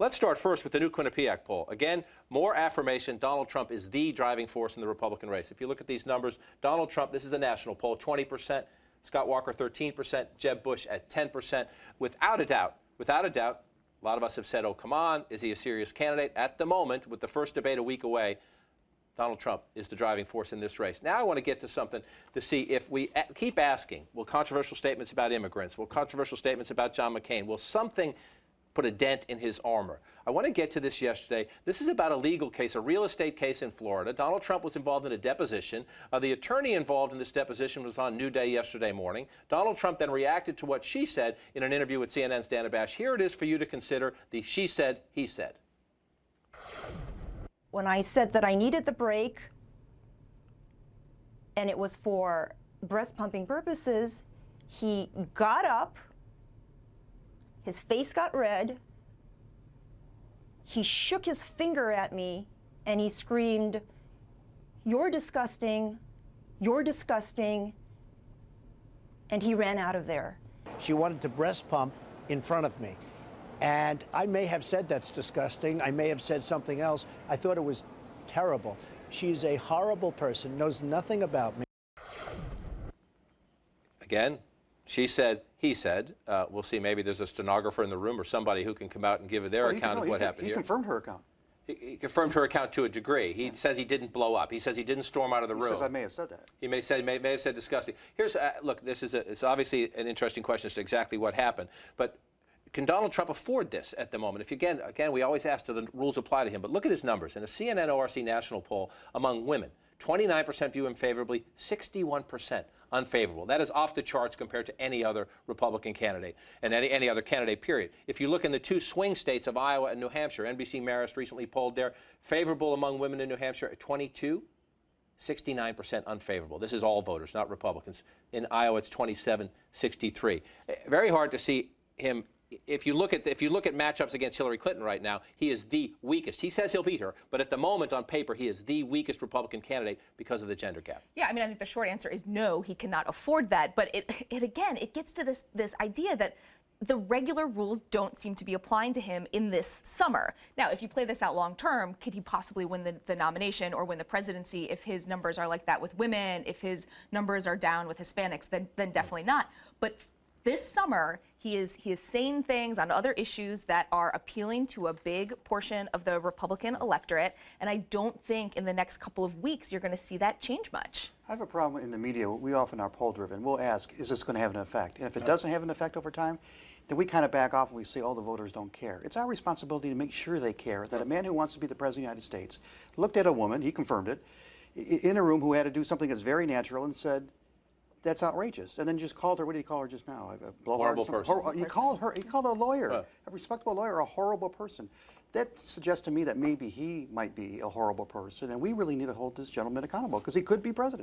Let's start first with the new Quinnipiac poll. Again, more affirmation Donald Trump is the driving force in the Republican race. If you look at these numbers, Donald Trump, this is a national poll, 20%, Scott Walker 13%, Jeb Bush at 10%. Without a doubt, a lot of us have said, oh, come on, is he a serious candidate? At the moment, with the first debate a week away, Donald Trump is the driving force in this race. Now I want to get to something to see if we keep asking, will controversial statements about immigrants, will controversial statements about John McCain, will something put a dent in his armor? I want to get to this yesterday. This is about a legal case, a real estate case in Florida. Donald Trump was involved in a deposition. The attorney involved in this deposition was on New Day yesterday morning. Donald Trump then reacted to what she said in an interview with CNN's Dana Bash. Here it is for you to consider the she said, he said. When I said that I needed the break and it was for breast pumping purposes, he got up, his face got red, he shook his finger at me, and he screamed, "You're disgusting, you're disgusting," and he ran out of there. She wanted to breast pump in front of me. And I may have said that's disgusting. I may have said something else. I thought it was terrible. She's a horrible person, knows nothing about me. Again, she said, he said. We'll see. Maybe there's a stenographer in the room or somebody who can come out and give their account of what happened here. He confirmed her account. He confirmed her account to a degree. He says he didn't blow up. He says he didn't storm out of the room. He says I may have said that. He may have said disgusting. Here's look. It's obviously an interesting question as to exactly what happened, but can Donald Trump afford this at the moment? If again, we always ask, do the rules apply to him? But look at his numbers. In a CNN ORC national poll among women, 29% view him favorably, 61% unfavorable. That is off the charts compared to any other Republican candidate and any other candidate, period. If you look in the two swing states of Iowa and New Hampshire, NBC Marist recently polled there, favorable among women in New Hampshire at 22, 69% unfavorable. This is all voters, not Republicans. In Iowa, it's 27-63. Very hard to see him. If you look at matchups against Hillary Clinton right now, he is the weakest. He says he'll beat her, but at the moment on paper, he is the weakest Republican candidate because of the gender gap. Yeah, I mean, I think the short answer is no, he cannot afford that. But it gets to this idea that the regular rules don't seem to be applying to him in this summer. Now, if you play this out long term, could he possibly win the nomination or win the presidency if his numbers are like that with women, if his numbers are down with Hispanics, then definitely not. But this summer, he is saying things on other issues that are appealing to a big portion of the Republican electorate, and I don't think in the next couple of weeks you're going to see that change much. I have a problem in the media. We often are poll-driven. We'll ask, is this going to have an effect? And if it doesn't have an effect over time, then we kind of back off and we say, oh, the voters don't care. It's our responsibility to make sure they care, that a man who wants to be the President of the United States looked at a woman, he confirmed it, in a room who had to do something that's very natural and said, that's outrageous. And then just called her, what did he call her just now? A horrible person. He called a lawyer, a respectable lawyer, a horrible person. That suggests to me that maybe he might be a horrible person, and we really need to hold this gentleman accountable because he could be president.